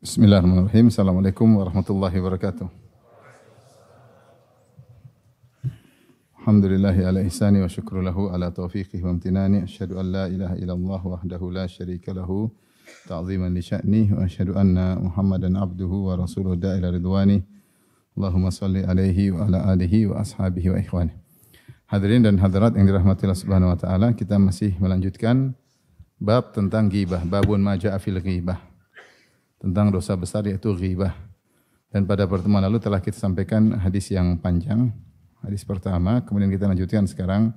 Bismillahirrahmanirrahim. Assalamualaikum warahmatullahi wabarakatuh. Alhamdulillahi ala ihsani wa syukru lahu ala taufiqihi wa amtinani. Asyhadu an la ilaha illallah wahdahu la syarika lahu ta'ziman li sya'nih wa asyhadu anna Muhammadan abduhu wa rasuluhu da'ila ridwani. Allahumma salli alaihi wa ala alihi wa ashabihi wa ikhwani. Hadirin dan hadirat yang dirahmati Allah Subhanahu wa taala, kita masih melanjutkan bab tentang ghibah, babun ma ja'a fil ghibah. Tentang dosa besar yaitu ghibah. Dan pada pertemuan lalu telah kita sampaikan hadis yang panjang. Hadis pertama, kemudian kita lanjutkan sekarang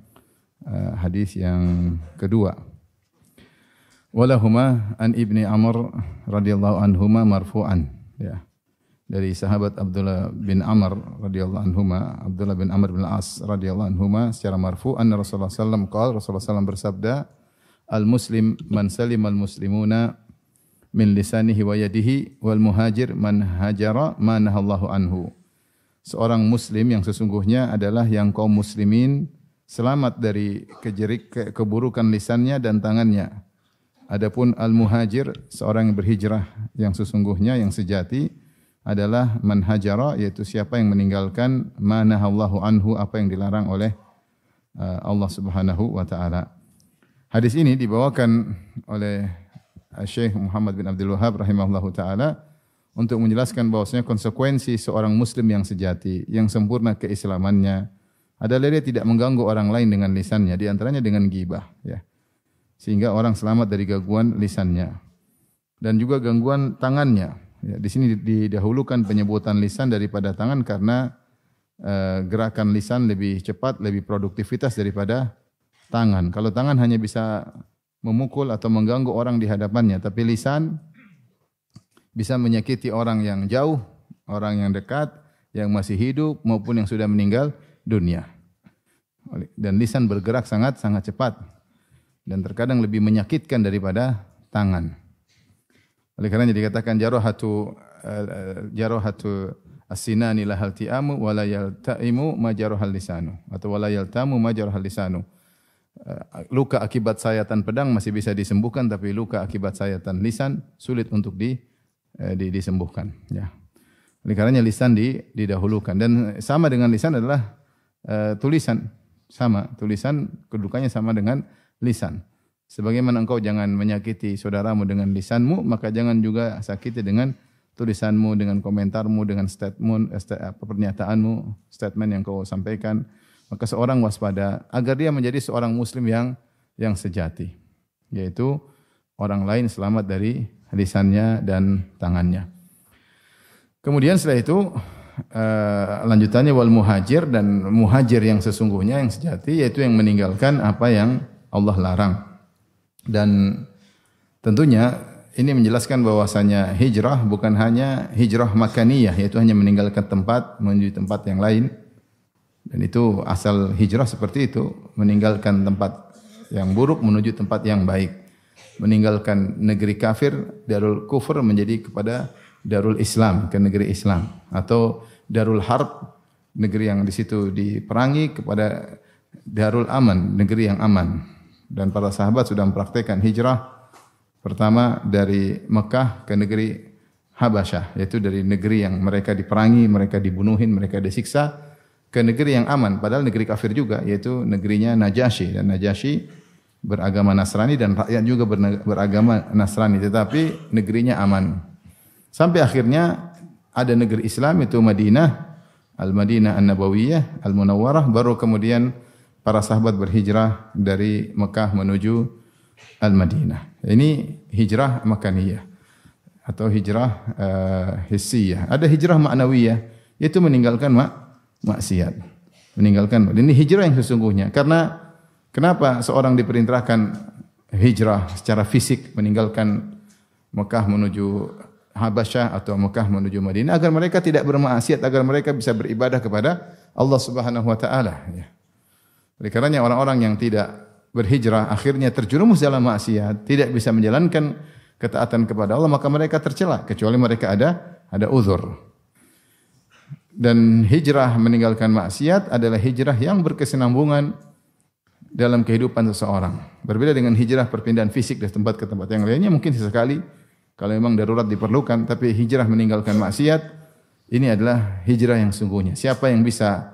hadis yang kedua. Walahuma an Ibni Amr radhiyallahu anhuma marfu'an, ya. Dari sahabat Abdullah bin Amr radhiyallahu anhuma, Abdullah bin Amr bin Al-As radhiyallahu anhuma secara marfu' anna Rasulullah sallallahu alaihi wasallam qala, Rasulullah sallallahu bersabda, al-muslim man salimal muslimuna min lisanihi wa yadihi wal muhajir man hajara ma nahallahu anhu. Seorang muslim yang sesungguhnya adalah yang kaum muslimin selamat dari keburukan lisannya dan tangannya. Adapun al-muhajir, seorang yang berhijrah yang sesungguhnya, yang sejati adalah man hajara, yaitu siapa yang meninggalkan ma nahallahu anhu, apa yang dilarang oleh Allah Subhanahu wa taala. Hadis ini dibawakan oleh Syekh Muhammad bin Abdul Wahhab rahimahullahu taala untuk menjelaskan bahwasanya konsekuensi seorang muslim yang sejati, yang sempurna keislamannya adalah dia tidak mengganggu orang lain dengan lisannya, di antaranya dengan ghibah, ya. Sehingga orang selamat dari gangguan lisannya dan juga gangguan tangannya. Ya, di sini didahulukan penyebutan lisan daripada tangan karena gerakan lisan lebih cepat, lebih produktivitas daripada tangan. Kalau tangan hanya bisa memukul atau mengganggu orang di hadapannya, tapi lisan bisa menyakiti orang yang jauh, orang yang dekat, yang masih hidup maupun yang sudah meninggal dunia. Dan lisan bergerak sangat cepat dan terkadang lebih menyakitkan daripada tangan. Oleh karena dikatakan jarahatu as-sinani lahal ti'amu wa la yaltaimu ma jarahal lisanu, atau wa la yaltamu ma jarahal lisanu. Luka akibat sayatan pedang masih bisa disembuhkan, tapi luka akibat sayatan lisan sulit untuk disembuhkan, ya. Oleh karenanya lisan didahulukan, dan sama dengan lisan adalah tulisan. Sama, tulisan kedudukannya sama dengan lisan. Sebagaimana engkau jangan menyakiti saudaramu dengan lisanmu, maka jangan juga sakiti dengan tulisanmu, dengan komentarmu, dengan pernyataanmu, statement yang kau sampaikan. Maka seorang waspada agar dia menjadi seorang muslim yang sejati, yaitu orang lain selamat dari lisannya dan tangannya. Kemudian setelah itu lanjutannya wal muhajir, dan muhajir yang sesungguhnya, yang sejati, yaitu yang meninggalkan apa yang Allah larang. Dan tentunya ini menjelaskan bahwasanya hijrah bukan hanya hijrah makaniyah, yaitu hanya meninggalkan tempat menuju tempat yang lain. Dan itu asal hijrah seperti itu, meninggalkan tempat yang buruk menuju tempat yang baik. Meninggalkan negeri kafir, darul kufur, menjadi kepada darul Islam, ke negeri Islam. Atau darul harb, negeri yang di situ diperangi, kepada darul aman, negeri yang aman. Dan para sahabat sudah mempraktikkan hijrah pertama dari Mekah ke negeri Habasyah, yaitu dari negeri yang mereka diperangi, mereka dibunuhin, mereka disiksa, ke negeri yang aman, padahal negeri kafir juga, yaitu negerinya Najasyi. Dan Najasyi beragama Nasrani dan rakyat juga beragama Nasrani, tetapi negerinya aman. Sampai akhirnya ada negeri Islam, itu Madinah, Al-Madinah An-Nabawiyah, Al-Munawwarah. Baru kemudian para sahabat berhijrah dari Mekah menuju Al-Madinah. Ini hijrah makaniyah atau hijrah hissiyah. Ada hijrah ma'nawiyah, yaitu meninggalkan maksiat. Meninggalkan. Ini hijrah yang sesungguhnya. Karena kenapa seorang diperintahkan hijrah secara fisik, meninggalkan Mekah menuju Habasyah atau Mekah menuju Madinah, agar mereka tidak bermaksiat, agar mereka bisa beribadah kepada Allah Subhanahu wa taala, ya. Oleh karenanya orang-orang yang tidak berhijrah akhirnya terjerumus dalam maksiat, tidak bisa menjalankan ketaatan kepada Allah, maka mereka tercela, kecuali mereka ada uzur. Dan hijrah meninggalkan maksiat adalah hijrah yang berkesinambungan dalam kehidupan seseorang. Berbeda dengan hijrah perpindahan fisik dari tempat ke tempat yang lainnya, mungkin sesekali Kalau memang darurat diperlukan, tapi hijrah meninggalkan maksiat, ini adalah hijrah yang sungguhnya. Siapa yang bisa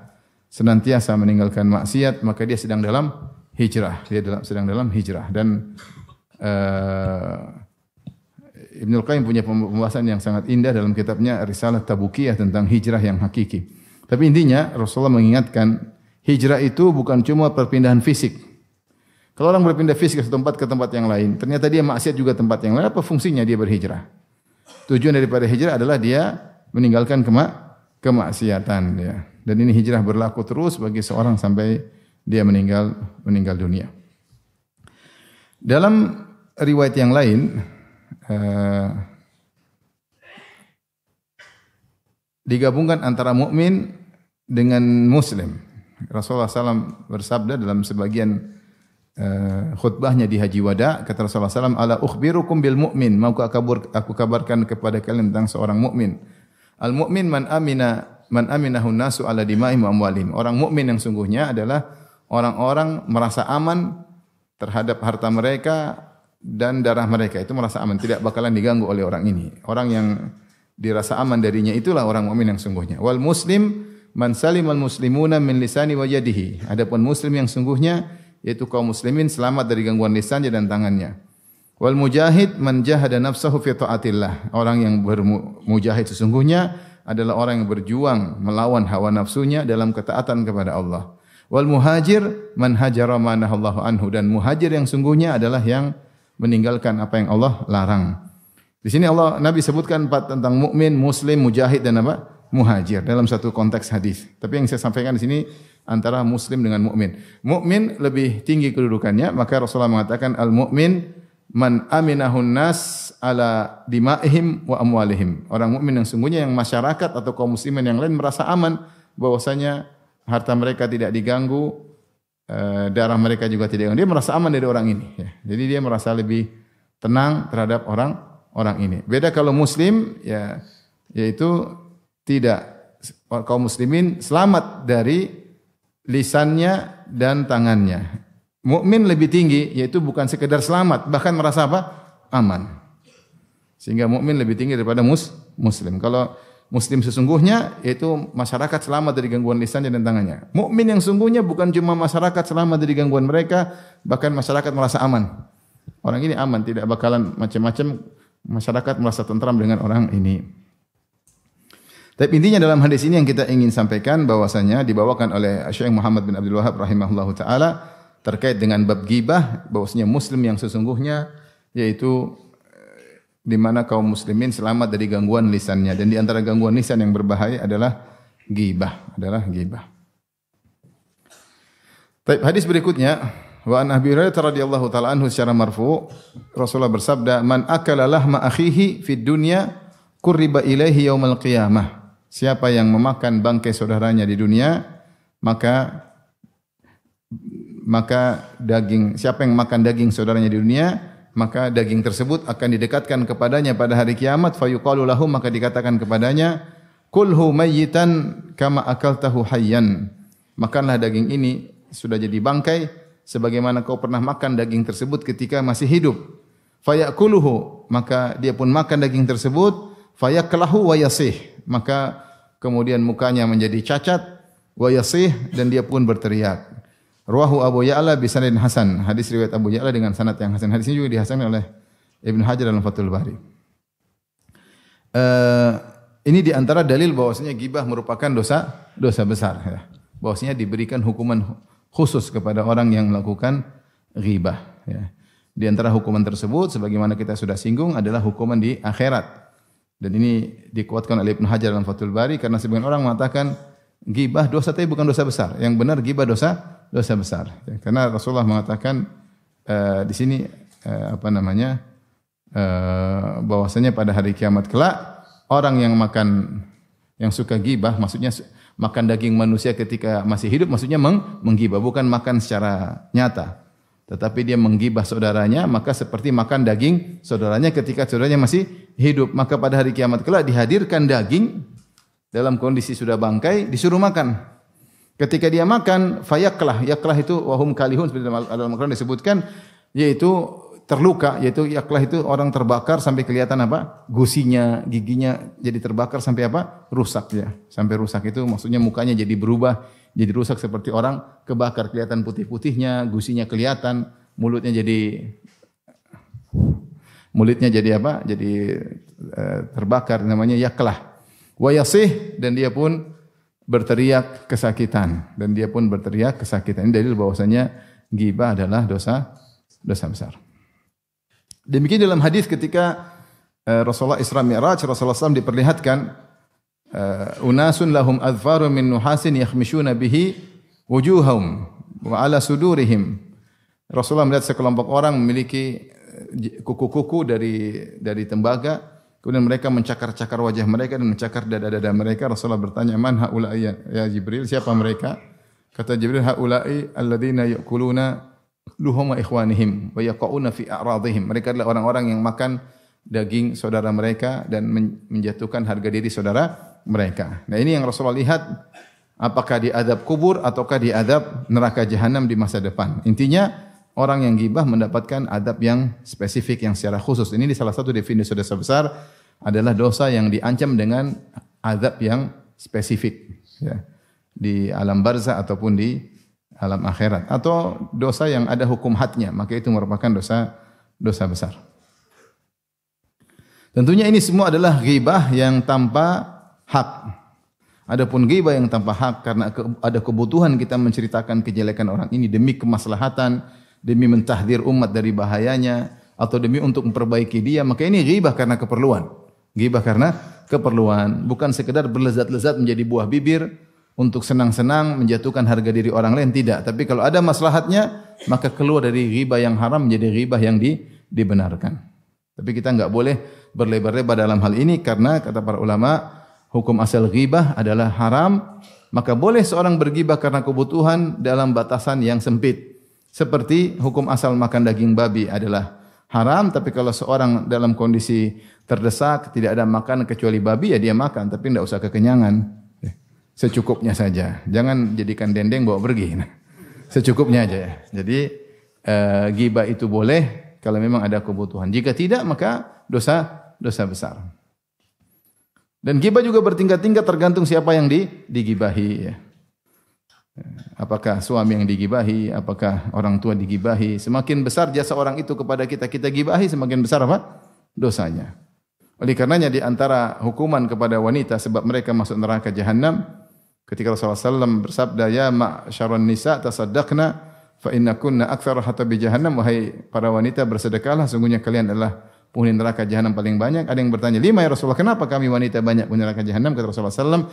senantiasa meninggalkan maksiat, maka dia sedang dalam hijrah. Sedang dalam hijrah. Dan Ibnul Qayyim punya pembahasan yang sangat indah dalam kitabnya Risalah Tabukiyah tentang hijrah yang hakiki. Tapi intinya Rasulullah mengingatkan, hijrah itu bukan cuma perpindahan fisik. Kalau orang berpindah fisik ke tempat yang lain, ternyata dia maksiat juga tempat yang lain, apa fungsinya dia berhijrah? Tujuan daripada hijrah adalah dia meninggalkan kemaksiatan, ya. Dan ini hijrah berlaku terus bagi seorang sampai dia meninggal dunia. Dalam riwayat yang lain digabungkan antara mukmin dengan muslim. Rasulullah SAW bersabda dalam sebagian khutbahnya di Haji Wada, kata Rasulullah SAW, ala ukhbirukum bil mu'min, mau aku kabarkan kepada kalian tentang seorang mukmin. Al mu'min man aminahu nasu ala dima'ihim wa amwalihim. Orang mukmin yang sungguhnya adalah orang-orang merasa aman terhadap harta mereka dan darah mereka, itu merasa aman, tidak bakalan diganggu oleh orang ini. Orang yang dirasa aman darinya itulah orang mukmin yang sungguhnya. Wal muslim man salimal muslimuna min lisani wa yadihi. Adapun muslim yang sungguhnya yaitu kaum muslimin selamat dari gangguan lisannya dan tangannya. Wal mujahid man jahada nafsahu fi taatillah. Orang yang bermujahid sesungguhnya adalah orang yang berjuang melawan hawa nafsunya dalam ketaatan kepada Allah. Wal muhajir man hajara ma nahallahu anhu, dan muhajir yang sungguhnya adalah yang meninggalkan apa yang Allah larang. Di sini Nabi sebutkan 4 tentang mukmin, muslim, mujahid dan apa? Muhajir dalam satu konteks hadis. Tapi yang saya sampaikan di sini antara muslim dengan mukmin. Mukmin lebih tinggi kedudukannya, maka Rasulullah mengatakan al-mukmin man aminahun nas ala dima'ihim wa amwalihim. Orang mukmin yang sungguhnya yang masyarakat atau kaum muslimin yang lain merasa aman bahwasanya harta mereka tidak diganggu, darah mereka juga tidak diganggu. Dia merasa aman dari orang ini, ya. Jadi dia merasa lebih tenang terhadap orang ini. Beda kalau muslim, ya, yaitu tidak, kaum muslimin selamat dari lisannya dan tangannya. Mukmin lebih tinggi, yaitu bukan sekedar selamat, bahkan merasa apa? Aman. Sehingga mukmin lebih tinggi daripada muslim. Kalau muslim sesungguhnya yaitu masyarakat selamat dari gangguan lisannya dan tangannya. Mukmin yang sungguhnya bukan cuma masyarakat selamat dari gangguan mereka, bahkan masyarakat merasa aman. Orang ini aman, tidak bakalan macam-macam, masyarakat merasa tentram dengan orang ini. Tapi intinya dalam hadis ini yang kita ingin sampaikan bahwasanya dibawakan oleh Syekh Muhammad bin Abdul Wahhab rahimahullahu taala terkait dengan bab ghibah, bahwasanya muslim yang sesungguhnya yaitu di mana kaum muslimin selamat dari gangguan lisannya, dan di antara gangguan lisan yang berbahaya adalah ghibah, Baik, hadis berikutnya, wa an Abi Hurairah radhiyallahu taala anhu secara marfu, Rasulullah bersabda, man akala lahma akhihi fid dunya qurriba ilaihi yaumal qiyamah. Siapa yang memakan bangkai saudaranya di dunia, maka siapa yang makan daging saudaranya di dunia, maka daging tersebut akan didekatkan kepadanya pada hari kiamat, fayuqalu lahu, maka dikatakan kepadanya, kulhu mayyitan kama akaltahu hayyan. Makanlah daging ini sudah jadi bangkai sebagaimana kau pernah makan daging tersebut ketika masih hidup. Fayakuluhu, maka dia pun makan daging tersebut, fayaklahu wa yasih, maka kemudian mukanya menjadi cacat, wa yasih, dan dia pun berteriak. Rawahu Abu Ya'la bi sanadin hasan. Hadis riwayat Abu Ya'la dengan sanad yang hasan. Hadis ini juga dihasankan oleh Ibnu Hajar dalam Fathul Bari. Ini di antara dalil bahwasanya ghibah merupakan dosa besar, ya. Bahwasanya diberikan hukuman khusus kepada orang yang melakukan ghibah, ya. Di antara hukuman tersebut sebagaimana kita sudah singgung adalah hukuman di akhirat. Dan ini dikuatkan oleh Ibnu Hajar dalam Fathul Bari karena sebagian orang mengatakan ghibah dosa tapi bukan dosa besar. Yang benar ghibah dosa besar. Ya, karena Rasulullah mengatakan di sini bahwasanya pada hari kiamat kelak orang yang suka ghibah, maksudnya makan daging manusia ketika masih hidup, maksudnya menggibah, bukan makan secara nyata. Tetapi dia menggibah saudaranya, maka seperti makan daging saudaranya ketika saudaranya masih hidup. Maka pada hari kiamat kelak dihadirkan daging dalam kondisi sudah bangkai, disuruh makan. Ketika dia makan, fayaklah, yaklah itu wahum kalihun, seperti dalam Al-Quran disebutkan, yaitu terluka, yaitu yaklah itu orang terbakar sampai kelihatan apa? Gusinya, giginya jadi terbakar sampai apa? Rusak ya. Sampai rusak itu maksudnya mukanya jadi berubah, jadi rusak seperti orang kebakar, kelihatan putih-putihnya, gusinya kelihatan, mulutnya jadi apa? Jadi terbakar, namanya yaklah. Wa yasih, dan dia pun berteriak kesakitan, Ini dalil bahwasanya ghibah adalah dosa besar. Demikian dalam hadis ketika Rasulullah Isra Mi'raj, Rasulullah SAW diperlihatkan unasun lahum adfarun min nuhasin yakhmishuna bihi wujuhahum wa ala sudurihim. Rasulullah melihat sekelompok orang memiliki kuku-kuku dari tembaga, kemudian mereka mencakar-cakar wajah mereka dan mencakar dada-dada mereka. Rasulullah bertanya, "Man haula'i ya Jibril?" Siapa mereka? Kata Jibril, "Haula'i alladziina ya'kuluna luhuma ikhwanihim wa yaqauna fi a'radihim." Mereka adalah orang-orang yang makan daging saudara mereka dan menjatuhkan harga diri saudara mereka. Nah, ini yang Rasulullah lihat, apakah di azab kubur ataukah di azab neraka jahanam di masa depan. Intinya orang yang ghibah mendapatkan adab yang spesifik, yang secara khusus. Ini di salah satu definisi dosa besar adalah dosa yang diancam dengan adab yang spesifik, ya, di alam barzah ataupun di alam akhirat, atau dosa yang ada hukum hadnya, maka itu merupakan dosa besar. Tentunya ini semua adalah ghibah yang tanpa hak. Adapun ghibah yang tanpa hak karena ada kebutuhan kita menceritakan kejelekan orang ini demi kemaslahatan, demi mentahdir umat dari bahayanya, atau demi untuk memperbaiki dia, maka ini ghibah karena keperluan. Ghibah karena keperluan, bukan sekedar berlezat-lezat menjadi buah bibir untuk senang-senang menjatuhkan harga diri orang lain, tidak. Tapi kalau ada maslahatnya, maka keluar dari ghibah yang haram menjadi ghibah yang dibenarkan. Tapi kita enggak boleh berlebar-lebar dalam hal ini karena kata para ulama, hukum asal ghibah adalah haram, maka boleh seorang berghibah karena kebutuhan dalam batasan yang sempit. Seperti hukum asal makan daging babi adalah haram, tapi kalau seorang dalam kondisi terdesak, tidak ada makanan kecuali babi, ya dia makan, tapi tidak usah kekenyangan. Secukupnya saja. Jangan jadikan dendeng bawa pergi. Secukupnya aja ya. Jadi ghibah itu boleh kalau memang ada kebutuhan. Jika tidak, maka dosa besar. Dan ghibah juga bertingkat-tingkat tergantung siapa yang digibahi ya. Apakah suami yang digibahi, apakah orang tua digibahi. Semakin besar jasa orang itu kepada kita gibahi, semakin besar apa? Dosanya. Oleh karenanya di antara hukuman kepada wanita sebab mereka masuk neraka jahanam, ketika Rasulullah SAW bersabda, "Ya ma'syaron nisa tasaddaqna fa innakunna aktsara hatabi jahannam." Wahai para wanita, bersedekahlah, sungguhnya kalian adalah penghuni neraka jahanam paling banyak. Ada yang bertanya, "Lima ya Rasulullah, kenapa kami wanita banyak penghuni neraka jahanam?" Kata Rasulullah SAW,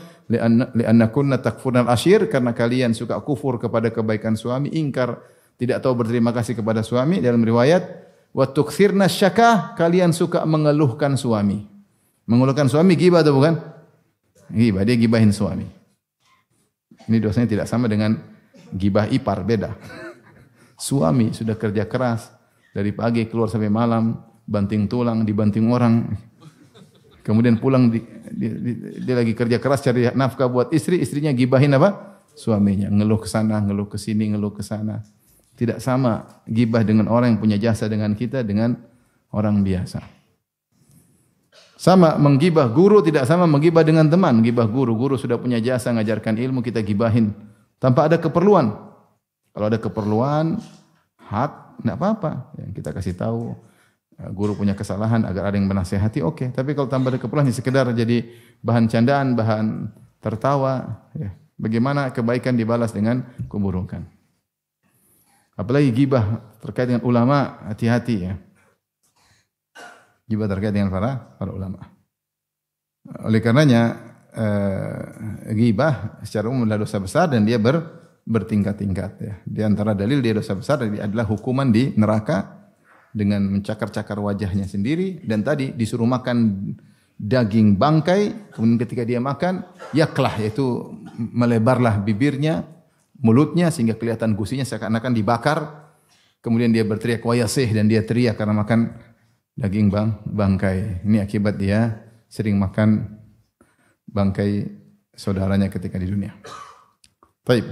"Li'annakunna takfurnal ashir," karena kalian suka kufur kepada kebaikan suami, ingkar, tidak tahu berterima kasih kepada suami. Dalam riwayat, "Wa tukthirna syakah," kalian suka mengeluhkan suami. Mengeluhkan suami ghibah atau bukan? Ghibah, dia ghibahin suami. Ini dosanya tidak sama dengan ghibah ipar, beda. Suami sudah kerja keras dari pagi keluar sampai malam, banting tulang, dibanting orang. Kemudian pulang dia lagi kerja keras cari nafkah buat istri, istrinya gibahin apa? Suaminya, ngeluh ke sana, ngeluh ke sini, ngeluh ke sana. Tidak sama gibah dengan orang yang punya jasa dengan kita dengan orang biasa. Sama menggibah guru tidak sama menggibah dengan teman. Gibah guru sudah punya jasa ngajarkan ilmu, kita gibahin tanpa ada keperluan. Kalau ada keperluan hak enggak apa-apa. Yang kita kasih tahu guru punya kesalahan agar ada yang menasihati, oke. Tapi kalau tanpa ada keperluan sekedar jadi bahan candaan, bahan tertawa, ya. Bagaimana kebaikan dibalas dengan keburukan. Apalagi gibah terkait dengan ulama, hati-hati ya. Gibah terkait dengan para ulama. Oleh karenanya gibah secara umum adalah dosa besar dan dia bertingkat-tingkat ya. Di antara dalil dia dosa besar adalah hukuman di neraka dengan mencakar-cakar wajahnya sendiri, dan tadi disuruh makan daging bangkai, kemudian ketika dia makan yaklah, yaitu melebarlah bibirnya, mulutnya sehingga kelihatan gusinya seakan-akan dibakar. Kemudian dia berteriak wayasih, dan dia teriak karena makan daging bangkai. Ini akibat dia sering makan bangkai saudaranya ketika di dunia. Baik.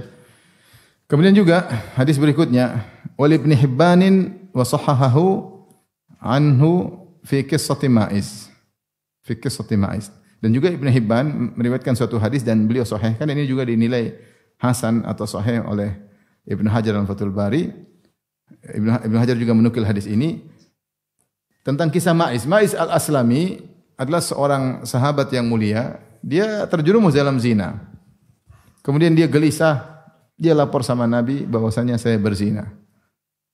Kemudian juga hadis berikutnya, wal Ibnu Hibbanin wa sahahahu anhu fi qissati Ma'is. Fi qissati Ma'is. Dan juga Ibnu Hibban meriwayatkan suatu hadis dan beliau sahihkan, ini juga dinilai hasan atau sahih oleh Ibnu Hajar dalam Fathul Bari. Ibnu Hajar juga menukil hadis ini tentang kisah Ma'is. Ma'is al-Aslami adalah seorang sahabat yang mulia. Dia terjerumus dalam zina. Kemudian dia gelisah, dia lapor sama Nabi bahwasanya saya berzina.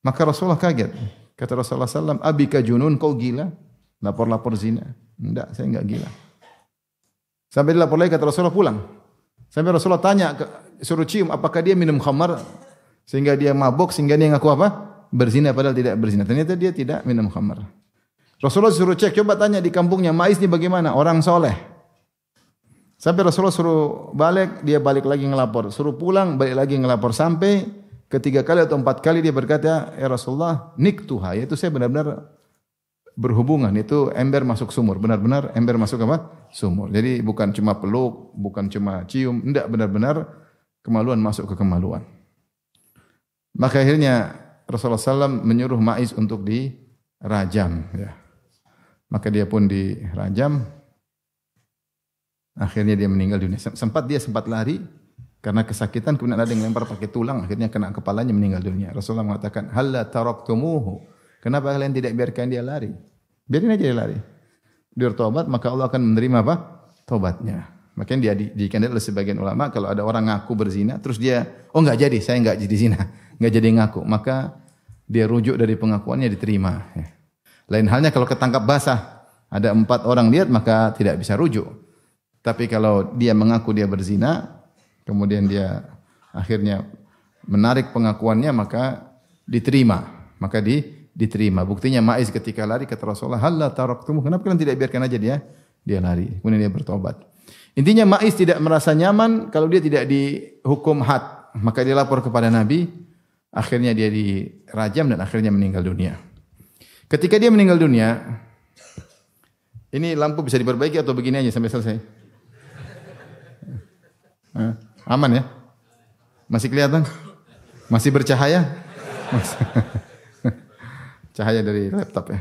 Maka Rasulullah kaget. Kata Rasulullah SAW, abika junun, kau gila? Lapor-lapor zina. Enggak, saya enggak gila. Sampai dilapor lagi, kata Rasulullah pulang. Sampai Rasulullah tanya, suruh cium, apakah dia minum khamar? Sehingga dia mabuk, sehingga dia ngaku apa? Berzina, padahal tidak berzina. Ternyata dia tidak minum khamar. Rasulullah suruh cek, coba tanya di kampungnya, Ma'is ini bagaimana? Orang soleh. Sampai Rasulullah suruh balik, dia balik lagi ngelapor. Suruh pulang, balik lagi ngelapor. Sampai ketiga kali atau empat kali dia berkata, ya Rasulullah, niktuha, yaitu saya benar-benar berhubungan, itu ember masuk sumur. Benar-benar ember masuk apa? Sumur. Jadi bukan cuma peluk, bukan cuma cium, enggak, benar-benar kemaluan masuk ke kemaluan. Maka akhirnya Rasulullah SAW menyuruh Ma'is untuk dirajam. Ya. Maka dia pun dirajam. Akhirnya dia meninggal dunia. Dia sempat lari karena kesakitan, kemudian ada yang lempar pakai tulang, akhirnya kena kepalanya, meninggal dunia. Rasulullah mengatakan, halla taraktumuhu. Kenapa kalian tidak biarkan dia lari? Biarin aja dia lari. Dia bertobat, maka Allah akan menerima apa? Tobatnya. Makanya dia dikandil oleh sebagian ulama, kalau ada orang ngaku berzina, terus dia, oh enggak jadi, saya enggak jadi zina. Enggak jadi ngaku. Maka dia rujuk dari pengakuannya, diterima. Lain halnya kalau ketangkap basah, ada 4 orang lihat, maka tidak bisa rujuk. Tapi kalau dia mengaku dia berzina, kemudian dia akhirnya menarik pengakuannya, maka diterima. Maka diterima. Buktinya Ma'is ketika lari kata Rasulullah, halla taraktumu, kenapa kalian tidak biarkan aja dia lari. Kemudian dia bertobat. Intinya Ma'is tidak merasa nyaman kalau dia tidak dihukum had. Maka dia lapor kepada Nabi, akhirnya dia dirajam dan akhirnya meninggal dunia. Ketika dia meninggal dunia, ini lampu bisa diperbaiki atau begini aja sampai selesai? Aman ya? Masih kelihatan? Masih bercahaya? Cahaya dari laptop ya.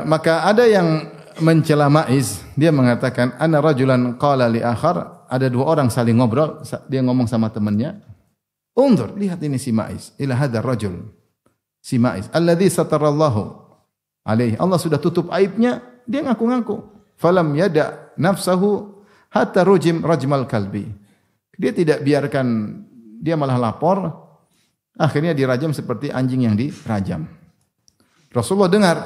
Maka ada yang mencela Ma'is, dia mengatakan ana rajulan qala li akhar, ada 2 orang saling ngobrol, dia ngomong sama temannya, unzur, lihat ini si Ma'is, ila hadzal rajul, si Ma'is alladzi satarallahu alaihi, Allah sudah tutup aibnya, dia ngaku-ngaku, falam yada nafsahu hatta rajmal kalbi, dia tidak biarkan, dia malah lapor, akhirnya dirajam seperti anjing yang dirajam. Rasulullah dengar,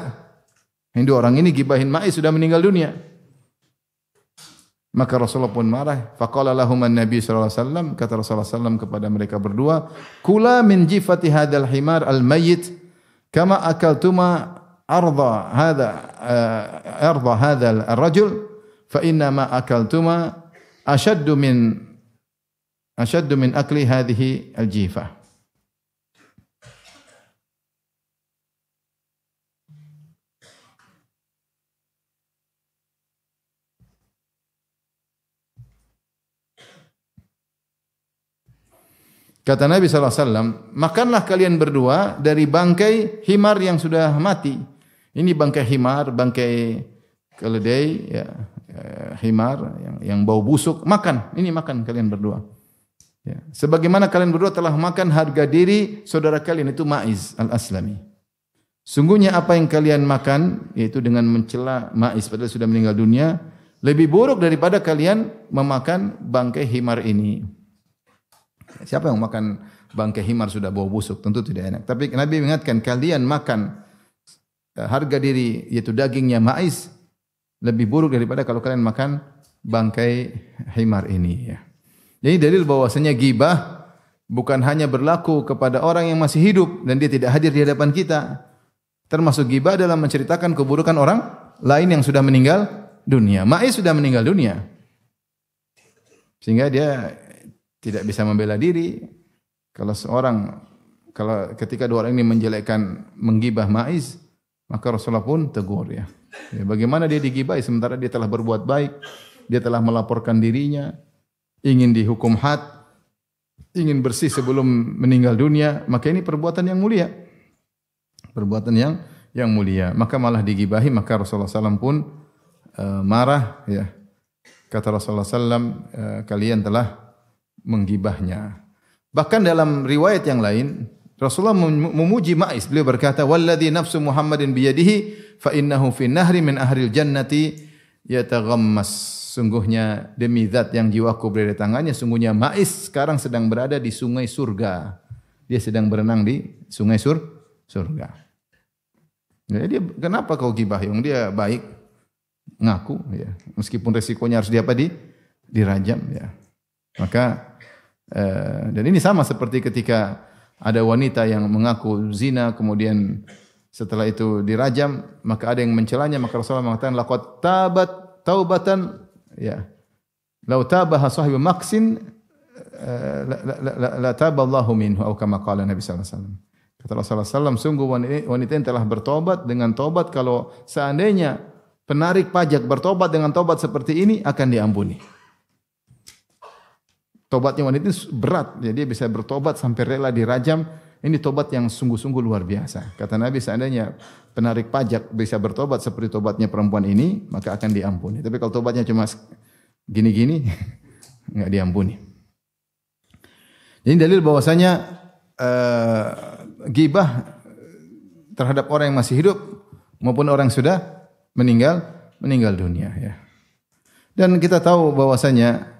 ini orang ini gibahin Ma'is sudah meninggal dunia. Maka Rasulullah pun marah. Faqala lahum an-nabi sallallahu alaihi wasallam, kata Rasulullah sallallahu kepada mereka berdua, kula min jifati hadzal himar al-mayyit kama akaltuma arda hadzal ar-rajul fa inna ma akaltuma ashaddu min akli hadhihi al-jifah. Kata Nabi SAW, makanlah kalian berdua dari bangkai himar yang sudah mati. Ini bangkai himar, bangkai keledai, ya, himar yang bau busuk. Makan, ini makan kalian berdua. Ya. Sebagaimana kalian berdua telah makan harga diri saudara kalian, itu Ma'is al-Aslami. Sungguhnya apa yang kalian makan, yaitu dengan mencela Ma'is padahal sudah meninggal dunia, lebih buruk daripada kalian memakan bangkai himar ini. Siapa yang makan bangkai himar sudah bau busuk? Tentu tidak enak. Tapi Nabi mengingatkan, kalian makan harga diri, yaitu dagingnya Ma'is, lebih buruk daripada kalau kalian makan bangkai himar ini. Ya. Jadi dalil bahwasanya ghibah bukan hanya berlaku kepada orang yang masih hidup dan dia tidak hadir di hadapan kita. Termasuk ghibah dalam menceritakan keburukan orang lain yang sudah meninggal dunia. Ma'is sudah meninggal dunia. Sehingga dia tidak bisa membela diri. Kalau ketika 2 orang ini menjelekkan, menggibah Ma'is, maka Rasulullah pun tegur ya. Bagaimana dia digibahi sementara dia telah berbuat baik, dia telah melaporkan dirinya, ingin dihukum had, ingin bersih sebelum meninggal dunia, maka ini perbuatan yang mulia. perbuatan yang mulia. Maka malah digibahi, maka Rasulullah SAW pun marah, ya. Kata Rasulullah SAW, kalian telah menggibahnya. Bahkan dalam riwayat yang lain, Rasulullah memuji Ma'is. Beliau berkata, "Walladzi nafsu Muhammadin biyadihi fa innahu fi nahri min ahlil jannati yataghammas." Sungguhnya demi zat yang jiwaku berada di tangannya, sungguhnya Ma'is sekarang sedang berada di sungai surga. Dia sedang berenang di sungai surga. Jadi dia, kenapa kau gibah? Yang dia baik, ngaku, ya. Meskipun resikonya harus dirajam, ya. Maka dan ini sama seperti ketika ada wanita yang mengaku zina, kemudian setelah itu dirajam, maka ada yang mencelanya, maka Rasulullah mengatakan laqad tabat taubatan, ya. Lau tabaha sahibu maksin la taballahu minhu, atau kama qala Nabi sallallahu alaihi wasallam. Kata Rasulullah sallallahu sungguh wanita yang telah bertobat dengan tobat, kalau seandainya penarik pajak bertobat dengan tobat seperti ini akan diampuni. Tobatnya wanita itu berat, ya, dia bisa bertobat sampai rela dirajam. Ini tobat yang sungguh-sungguh luar biasa. Kata Nabi, seandainya penarik pajak bisa bertobat seperti tobatnya perempuan ini, maka akan diampuni. Tapi kalau tobatnya cuma gini-gini, enggak diampuni. Jadi dalil bahwasanya gibah terhadap orang yang masih hidup maupun orang yang sudah meninggal dunia, ya. Dan kita tahu bahwasanya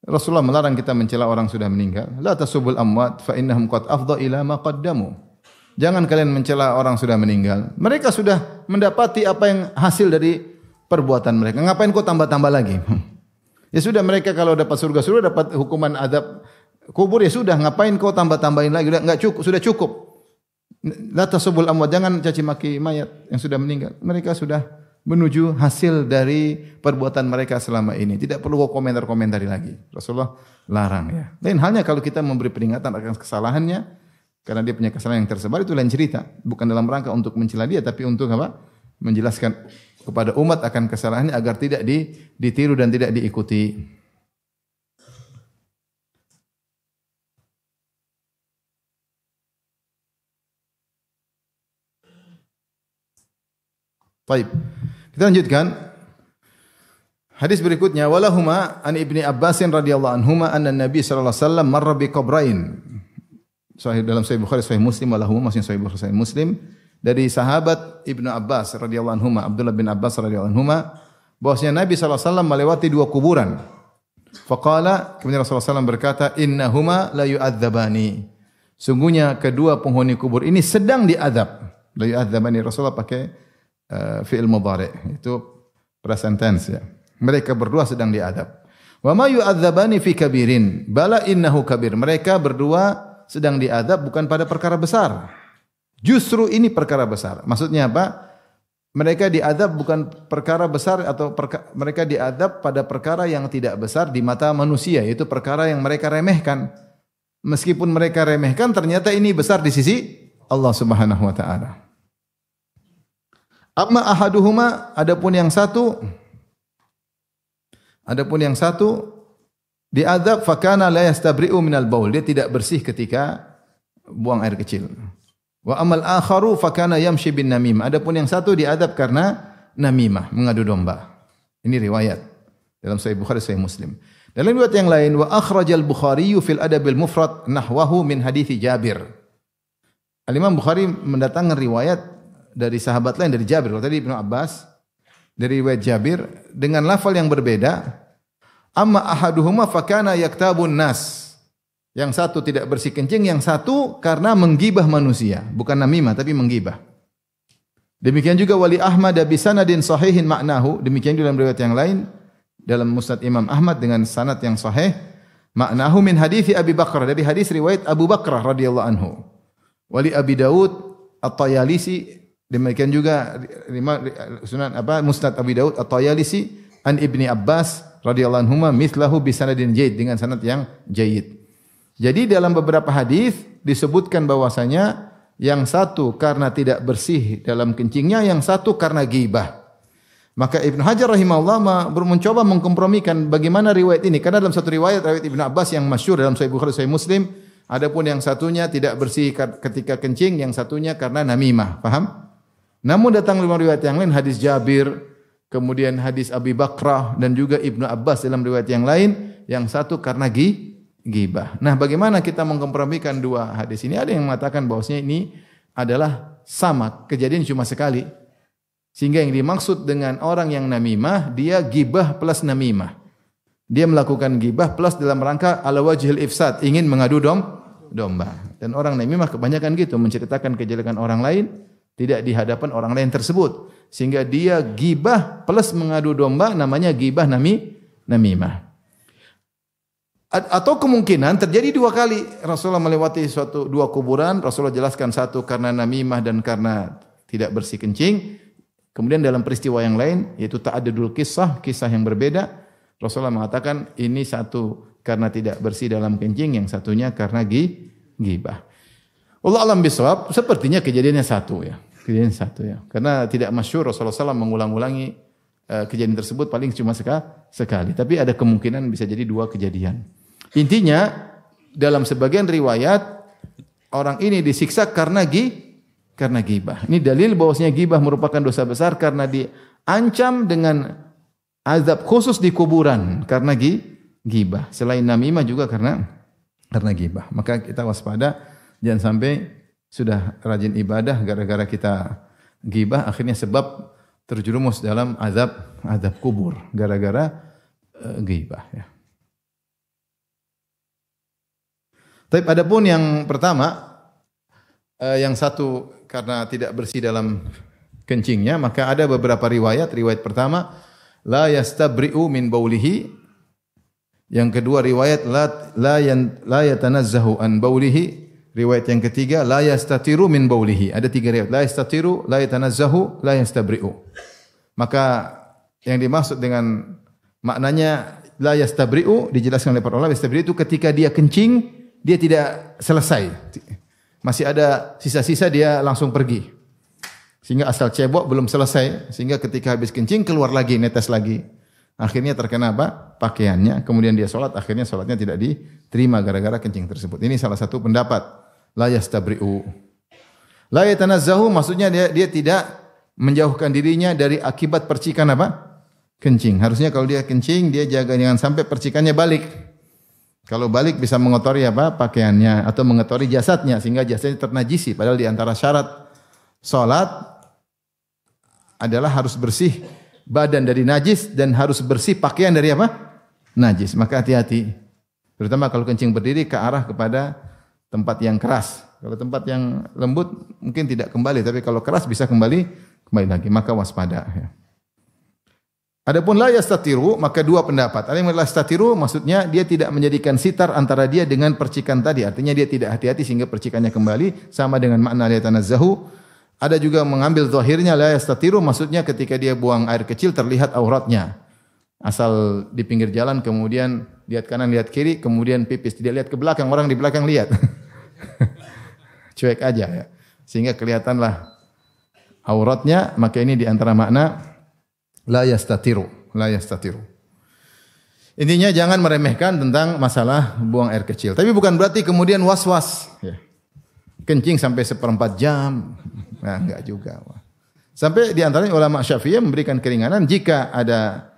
Rasulullah melarang kita mencela orang sudah meninggal. La tasubul amwat fa innahum qad afdha ila ma qaddamu. Jangan kalian mencela orang sudah meninggal. Mereka sudah mendapati apa yang hasil dari perbuatan mereka. Ngapain kau tambah-tambah lagi? Ya sudah, mereka kalau dapat surga dapat hukuman azab kubur, ya sudah, ngapain kau tambah-tambahin lagi? Udah enggak cukup, sudah cukup. La tasubul amwat, jangan caci maki mayat yang sudah meninggal. Mereka sudah menuju hasil dari perbuatan mereka selama ini. Tidak perlu komentar-komentari lagi. Rasulullah larang, ya. Lain halnya kalau kita memberi peringatan akan kesalahannya, karena dia punya kesalahan yang tersebar, itu lain cerita. Bukan dalam rangka untuk mencela dia, tapi untuk apa? Menjelaskan kepada umat akan kesalahannya agar tidak ditiru dan tidak diikuti. Baik. Kita lanjutkan. Hadis berikutnya, walahuma an Ibni Abbasin radhiyallahu anhuma anna Nabi sallallahu alaihi wasallam marra bi qabrain. Sahih dalam Sahih Bukhari, Sahih Muslim, walahuma masih Sahih Bukhari, Sahih Muslim, dari sahabat Ibnu Abbas radhiyallahu anhuma, Abdullah bin Abbas radhiyallahu anhuma, bahwasanya Nabi sallallahu alaihi wasallam melewati dua kuburan. Faqala, kemudian Rasulullah SAW berkata, innahuma la yu'adzabani. Sungguhnya kedua penghuni kubur ini sedang diadab. La yu'adzabani, Rasulullah pakai fi'il mudhari', itu present tense, ya. Mereka berdua sedang diadab. Wa ma yu'adzabani fi kabirin, bala innahu kabir. Mereka berdua sedang diadab bukan pada perkara besar. Justru ini perkara besar. Maksudnya apa? Mereka diadab bukan perkara besar, atau mereka diadab pada perkara yang tidak besar di mata manusia, yaitu perkara yang mereka remehkan. Meskipun mereka remehkan, ternyata ini besar di sisi Allah Subhanahu wa taala. Amma ahaduhuma, adapun yang satu diadab fakana la yastabri'u minal baul, dia tidak bersih ketika buang air kecil. Wa amal akharu fakana yamshi bin namim, adapun yang satu diadab karena namimah, mengadu domba. Ini riwayat dalam Sahih Bukhari, Sahih Muslim. Dalam riwayat yang lain, wa akhrajal Bukhari fil adabil mufrad nahwahu min hadithi Jabir. Al-Imam Bukhari mendatangkan riwayat dari sahabat lain, dari Jabir. Kalau tadi Ibnu Abbas, dari riwayat Jabir dengan lafal yang berbeda. Amma ahaduhuma fakana yaktabun nas. Yang satu tidak bersih kencing, yang satu karena menggibah manusia, bukan namimah tapi menggibah. Demikian juga wali Ahmad bi sanadin sahihin maknahu, demikian juga dalam riwayat yang lain dalam Musnad Imam Ahmad dengan sanad yang sahih, maknahu min hadithi Abi Bakrah, dari hadis riwayat Abu Bakrah radhiyallahu anhu. Wali Abi Daud At-Tayalisi, demikian juga Sunan Musnad Abi Daud At-Tayalisi an Ibni Abbas radhiyallahu anhuma mithlahu bi sanadin jayyid, dengan sanad yang jayyid. Jadi dalam beberapa hadis disebutkan bahwasanya yang satu karena tidak bersih dalam kencingnya, yang satu karena ghibah. Maka Ibnu Hajar rahimahullah mencoba mengkompromikan bagaimana riwayat ini, karena dalam satu riwayat Ibnu Abbas yang masyhur dalam Sahih Bukhari, Sahih Muslim, Adapun yang satunya tidak bersih ketika kencing, yang satunya karena namimah. Paham? Namun datang dalam riwayat yang lain hadis Jabir, kemudian hadis Abi Bakrah dan juga Ibnu Abbas dalam riwayat yang lain, yang satu karena ghibah. Nah, bagaimana kita mengkompromikan dua hadis ini? Ada yang mengatakan bahwasanya ini adalah sama, kejadian cuma sekali. Sehingga yang dimaksud dengan orang yang namimah, dia ghibah plus namimah. Dia melakukan ghibah plus dalam rangka ala wajhil ifsad, ingin mengadu domba. Dan orang namimah kebanyakan gitu, menceritakan kejelekan orang lain tidak di hadapan orang lain tersebut. Sehingga dia ghibah plus mengadu domba, namanya ghibah namimah. Atau kemungkinan terjadi dua kali. Rasulullah melewati dua kuburan, Rasulullah jelaskan satu karena namimah dan karena tidak bersih kencing. Kemudian dalam peristiwa yang lain, yaitu ta'addudul kisah yang berbeda, Rasulullah mengatakan ini satu karena tidak bersih dalam kencing, yang satunya karena ghibah. Allah alam bisawab, sepertinya kejadiannya satu ya. Kejadian satu ya. Karena tidak masyhur Rasulullah SAW mengulang-ulangi kejadian tersebut, paling cuma sekali. Tapi ada kemungkinan bisa jadi dua kejadian. Intinya dalam sebagian riwayat orang ini disiksa karena ghibah. Ini dalil bahwasanya ghibah merupakan dosa besar karena diancam dengan azab khusus di kuburan karena ghibah. Selain namimah juga karena ghibah. Maka kita waspada, jangan sampai sudah rajin ibadah gara-gara kita ghibah akhirnya sebab terjerumus dalam azab kubur gara-gara ghibah ya. Tapi adapun yang pertama, yang satu karena tidak bersih dalam kencingnya, maka ada beberapa riwayat. Riwayat pertama, la yastabri'u min baulihi. Yang kedua riwayat la yatanazzahu an baulihi. Riwayat yang ketiga, la yastatiru min baulihi. Ada tiga riwayat, la yastatiru, la yatanazzahu, la yastabri'u. Maka yang dimaksud dengan maknanya la yastabri'u dijelaskan oleh para ulama, yastabri'u itu ketika dia kencing, dia tidak selesai. Masih ada sisa-sisa, dia langsung pergi. Sehingga asal cebok belum selesai, sehingga ketika habis kencing keluar lagi, netes lagi. Akhirnya terkena apa? Pakaiannya. Kemudian dia sholat, akhirnya sholatnya tidak diterima gara-gara kencing tersebut. Ini salah satu pendapat. La yastabri'u. La yatanazzahu maksudnya dia tidak menjauhkan dirinya dari akibat percikan apa? Kencing. Harusnya kalau dia kencing, dia jaga jangan sampai percikannya balik. Kalau balik bisa mengotori apa? Pakaiannya atau mengotori jasadnya sehingga jasadnya ternajisi. Padahal di antara syarat salat adalah harus bersih badan dari najis dan harus bersih pakaian dari apa? Najis. Maka hati-hati. Terutama kalau kencing berdiri ke arah kepada tempat yang keras. Kalau tempat yang lembut mungkin tidak kembali, tapi kalau keras bisa kembali lagi. Maka waspada ya. Adapun la yastatiru, maka dua pendapat. Ada yang la yastatiru maksudnya dia tidak menjadikan sitar antara dia dengan percikan tadi. Artinya dia tidak hati-hati sehingga percikannya kembali, sama dengan makna la yatanazzahu. Ada juga mengambil zahirnya la yastatiru maksudnya ketika dia buang air kecil terlihat auratnya. Asal di pinggir jalan kemudian lihat kanan lihat kiri kemudian pipis, tidak lihat ke belakang, orang di belakang lihat. Cuek aja ya. Sehingga kelihatanlah auratnya, maka ini di antara makna la yastatiru. Intinya jangan meremehkan tentang masalah buang air kecil. Tapi bukan berarti kemudian was-was. Ya. Kencing sampai 1/4 jam. Nah, enggak juga. Sampai di antaranya ulama Syafi'iyah memberikan keringanan jika ada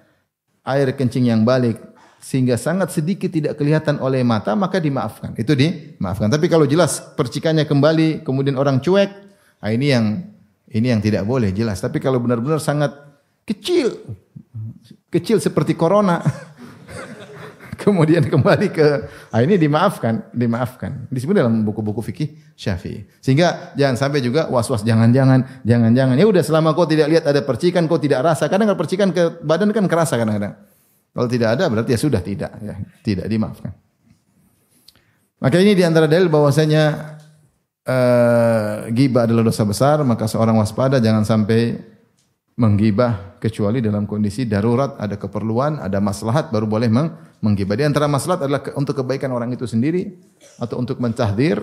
air kencing yang balik sehingga sangat sedikit tidak kelihatan oleh mata, maka dimaafkan. Itu dimaafkan. Tapi kalau jelas percikannya kembali kemudian orang cuek, nah ini yang tidak boleh jelas. Tapi kalau benar-benar sangat kecil seperti corona. Kemudian kembali ke ini dimaafkan. Disebut dalam buku-buku fikih Syafi'i. Sehingga jangan sampai juga was-was jangan-jangan. Ya udah selama kau tidak lihat ada percikan, kau tidak rasa. Kadang kalau percikan ke badan kan kerasa kadang-kadang. Kalau tidak ada berarti ya sudah tidak dimaafkan. Maka ini di antara dalil bahwasanya ghibah adalah dosa besar, maka seorang waspada jangan sampai menggibah kecuali dalam kondisi darurat, ada keperluan, ada maslahat baru boleh menggibah. Di antara maslahat adalah untuk kebaikan orang itu sendiri atau untuk mentahdir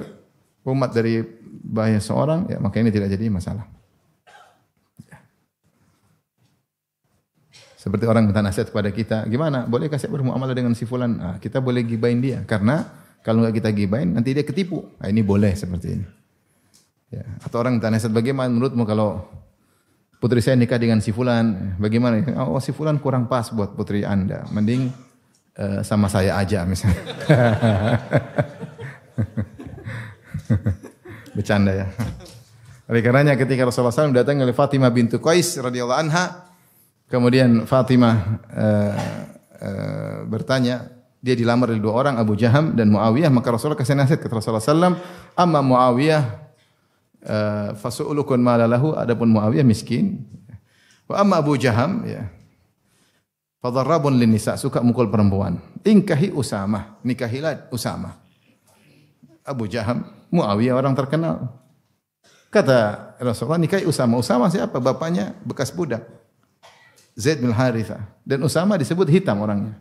umat dari bahaya seorang, ya maka ini tidak jadi masalah. Seperti orang minta nasihat kepada kita, gimana? Bolehkah saya bermuamalah dengan si fulan? Nah, kita boleh gibahin dia karena Kalau enggak kita gibahin, nanti dia ketipu. Nah, ini boleh seperti ini. Ya. Atau orang tanya, bagaimana menurutmu kalau putri saya nikah dengan si fulan, bagaimana? Oh, si fulan kurang pas buat putri Anda. Mending sama saya aja misalnya. Bercanda ya. Oleh karenanya ketika Rasulullah SAW datang oleh Fatimah bintu Qais radhiyallahu anha, kemudian Fatimah bertanya, dia dilamar oleh dua orang, Abu Jaham dan Muawiyah, maka Rasulullah kasih nasihat ke Rasulullah SAW, amma Muawiyah fasu'ulukun malalahu, adapun Muawiyah miskin, wa amma Abu Jaham ya fadarrabun linnisa, suka mukul perempuan, ingkahi Usamah, nikahilah Usamah. Abu Jaham, Muawiyah orang terkenal. Kata Rasulullah, nikahi Usamah. Usamah siapa? Bapaknya bekas budak, Zaid bin Harithah. Dan Usamah disebut hitam orangnya.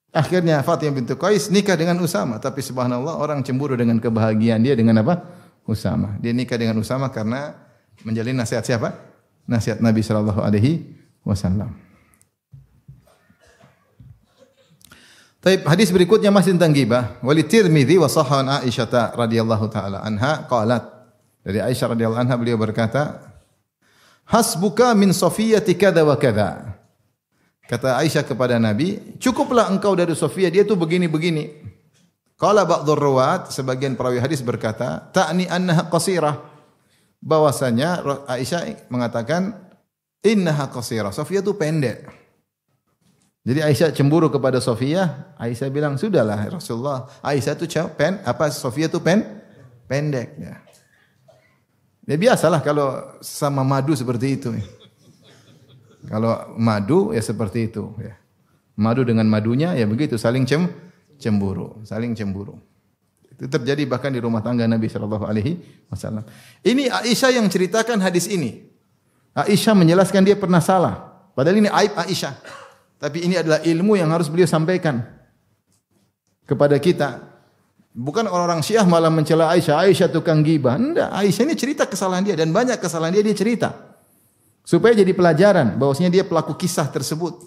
Akhirnya Fatimah bintu Qais nikah dengan Usamah. Tapi subhanallah orang cemburu dengan kebahagiaan dia dengan apa? Usamah. Dia nikah dengan Usamah karena menjalin nasihat siapa? Nasihat Nabi SAW. Taib, hadis berikutnya masih tentang ghibah. Wali Tirmidzi wa sahhan Aisyah radhiyallahu taala anha qalat. Dari Aisyah radhiyallahu anha beliau berkata, "Hasbuka min Safiyati kadza wa kadza." Kata Aisyah kepada Nabi, "Cukuplah engkau dari Safiyah, dia tu begini-begini." Qala ba'dhur ruwat, sebagian perawi hadis berkata, "Ta'ni annaha qasirah." Bahwasanya Aisyah mengatakan, "Innaha qasirah." Safiyah tu pendek. Jadi Aisyah cemburu kepada Safiyah. Aisyah bilang, "Sudahlah Rasulullah, Aisyah tu Safiyah tu pendek ya." Ya biasalah kalau sama madu seperti itu. Kalau madu ya seperti itu. Ya. Madu dengan madunya ya begitu, saling cemburu. Itu terjadi bahkan di rumah tangga Nabi SAW. Ini Aisyah yang ceritakan hadis ini. Aisyah menjelaskan dia pernah salah. Padahal ini aib Aisyah. Tapi ini adalah ilmu yang harus beliau sampaikan kepada kita. Bukan orang-orang Syiah malah mencela Aisyah, Aisyah tukang ghibah. Enggak, Aisyah ini cerita kesalahan dia dan banyak kesalahan dia cerita. Supaya jadi pelajaran bahwasanya dia pelaku kisah tersebut.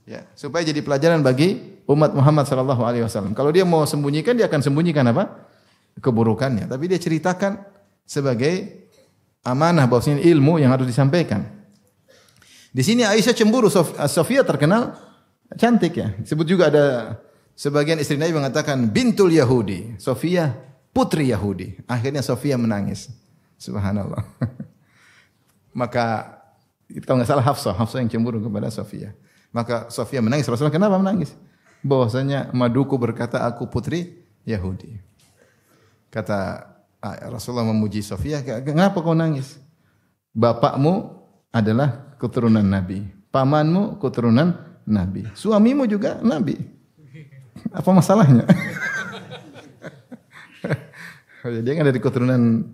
Ya, supaya jadi pelajaran bagi umat Muhammad sallallahu alaihi wasallam. Kalau dia mau sembunyikan, dia akan sembunyikan apa? Keburukannya. Tapi dia ceritakan sebagai amanah bahwasanya ilmu yang harus disampaikan. Di sini Aisyah cemburu, Safiyah terkenal cantik ya. Disebut juga ada sebagian istri Nabi mengatakan bintul Yahudi, Safiyah putri Yahudi. Akhirnya Safiyah menangis. Subhanallah. Maka kalau enggak salah Hafsah yang cemburu kepada Safiyah. Maka Safiyah menangis. Rasulullah kenapa menangis? Bahwasanya maduku berkata aku putri Yahudi. Kata Rasulullah memuji Safiyah, "Kenapa kau nangis? Bapakmu adalah keturunan Nabi, pamanmu keturunan Nabi, suamimu juga Nabi. Apa masalahnya?" Dia kan dari keturunan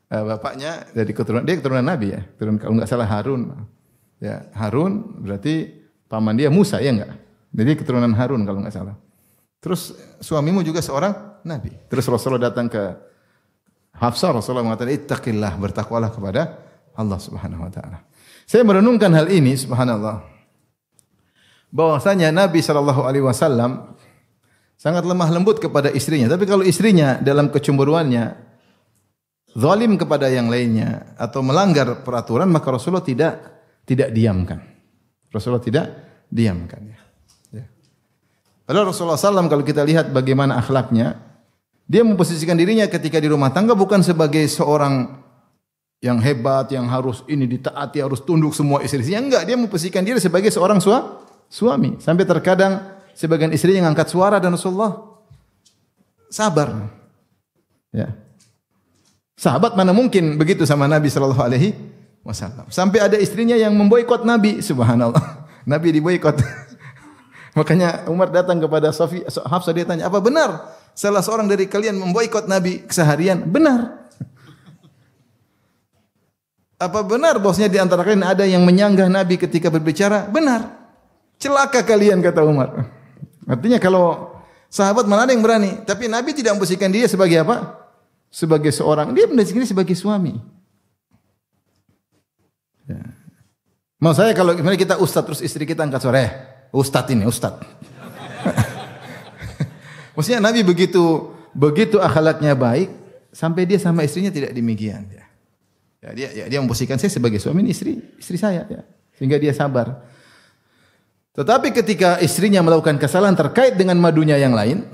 bapaknya, dia keturunan Nabi ya. Kalau enggak salah Harun. Ya, Harun berarti paman dia Musa ya enggak? Jadi keturunan Harun kalau enggak salah. Terus suamimu juga seorang Nabi. Terus Rasulullah datang ke Hafsah, Rasulullah mengatakan, "Ittaqillah, bertakwalah kepada Allah Subhanahu wa taala." Saya merenungkan hal ini, subhanallah. Bahwasanya Nabi sallallahu alaihi wasallam sangat lemah lembut kepada istrinya. Tapi kalau istrinya dalam kecemburuannya zalim kepada yang lainnya atau melanggar peraturan, maka Rasulullah tidak diamkan. Rasulullah tidak diamkan. Ya. Padahal Rasulullah SAW kalau kita lihat bagaimana akhlaknya, dia memposisikan dirinya ketika di rumah tangga bukan sebagai seorang yang hebat, yang harus ini ditaati, harus tunduk semua istri-istrinya. Enggak, dia memposisikan diri sebagai seorang suami. Sampai terkadang sebagian istri yang angkat suara dan Rasulullah sabar. Ya. Sahabat mana mungkin begitu sama Nabi sallallahu alaihi wasallam. Sampai ada istrinya yang memboikot Nabi, subhanallah. Nabi diboikot. Makanya Umar datang kepada Hafsah, dia tanya, "Apa benar salah seorang dari kalian memboikot Nabi keseharian?" "Benar." "Apa benar bosnya di antara kalian ada yang menyanggah Nabi ketika berbicara?" "Benar." "Celaka kalian," kata Umar. Artinya kalau sahabat mana ada yang berani, tapi Nabi tidak memposisikan dia sebagai apa? Sebagai seorang, dia memposisikan dia sebagai suami. Ya. Mau saya kalau misalnya kita ustaz terus istri kita angkat suara, "Ustaz ini, ustaz." Maksudnya Nabi begitu akhlaknya baik sampai dia sama istrinya tidak demikian ya. Dia memposisikan saya sebagai suami, ini istri saya ya. Sehingga dia sabar. Tetapi ketika istrinya melakukan kesalahan terkait dengan madunya yang lain,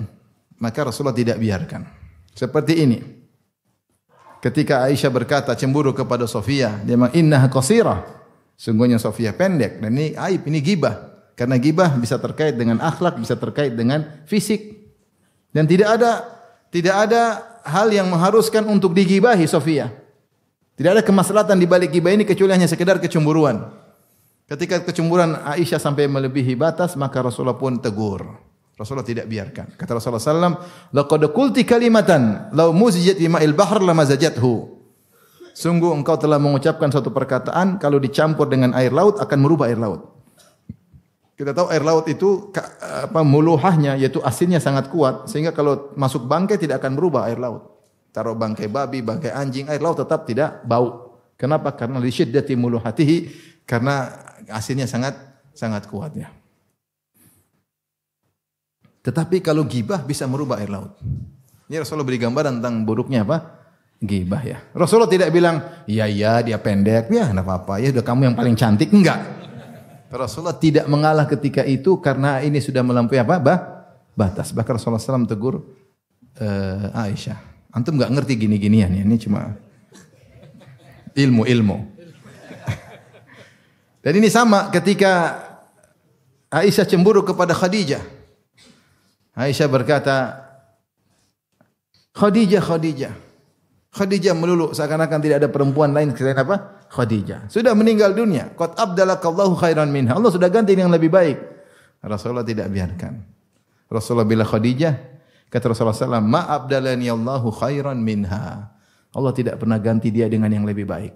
maka Rasulullah tidak biarkan. Seperti ini. Ketika Aisyah berkata cemburu kepada Sofia, dia bilang innaha qasirah. Sungguhnya Sofia pendek dan ini aib, ini gibah. Karena gibah bisa terkait dengan akhlak, bisa terkait dengan fisik. Dan tidak ada hal yang mengharuskan untuk digibahi Sofia. Tidak ada kemaslahatan di balik gibah ini kecuali hanya sekedar kecemburuan. Ketika kecemburuan Aisyah sampai melebihi batas, maka Rasulullah pun tegur. Rasulullah tidak biarkan. Kata Rasulullah sallallahu alaihi wasallam, "Laqad qulti kalimatan law muzijat bi ma'il bahr lamazajathu." Sungguh engkau telah mengucapkan suatu perkataan kalau dicampur dengan air laut akan merubah air laut. Kita tahu air laut itu muluhahnya yaitu asinnya sangat kuat sehingga kalau masuk bangkai tidak akan berubah air laut. Taruh bangkai babi, bangkai anjing, air laut tetap tidak bau. Kenapa? Karena li syiddati muluhatihi, karena asinnya sangat kuat ya. Tetapi kalau gibah bisa merubah air laut. Ini Rasulullah beri gambaran tentang buruknya apa? Gibah ya. Rasulullah tidak bilang, iya dia pendek, ya enggak apa-apa, ya udah kamu yang paling cantik, enggak. Rasulullah tidak mengalah ketika itu karena ini sudah melampaui apa? Batas. Bahkan Rasulullah SAW tegur Aisyah, antum enggak ngerti gini-ginian ya, ini cuma ilmu. Dan ini sama ketika Aisyah cemburu kepada Khadijah. Aisyah berkata, Khadijah melulu seakan-akan tidak ada perempuan lain selain apa? Khadijah. Sudah meninggal dunia. Qad abdalakallahu khairan minha. Allah sudah ganti yang lebih baik. Rasulullah tidak biarkan. Rasulullah bila Khadijah, kata Rasulullah SAW, ma abdalani Allahu khairan minha. Allah tidak pernah ganti dia dengan yang lebih baik.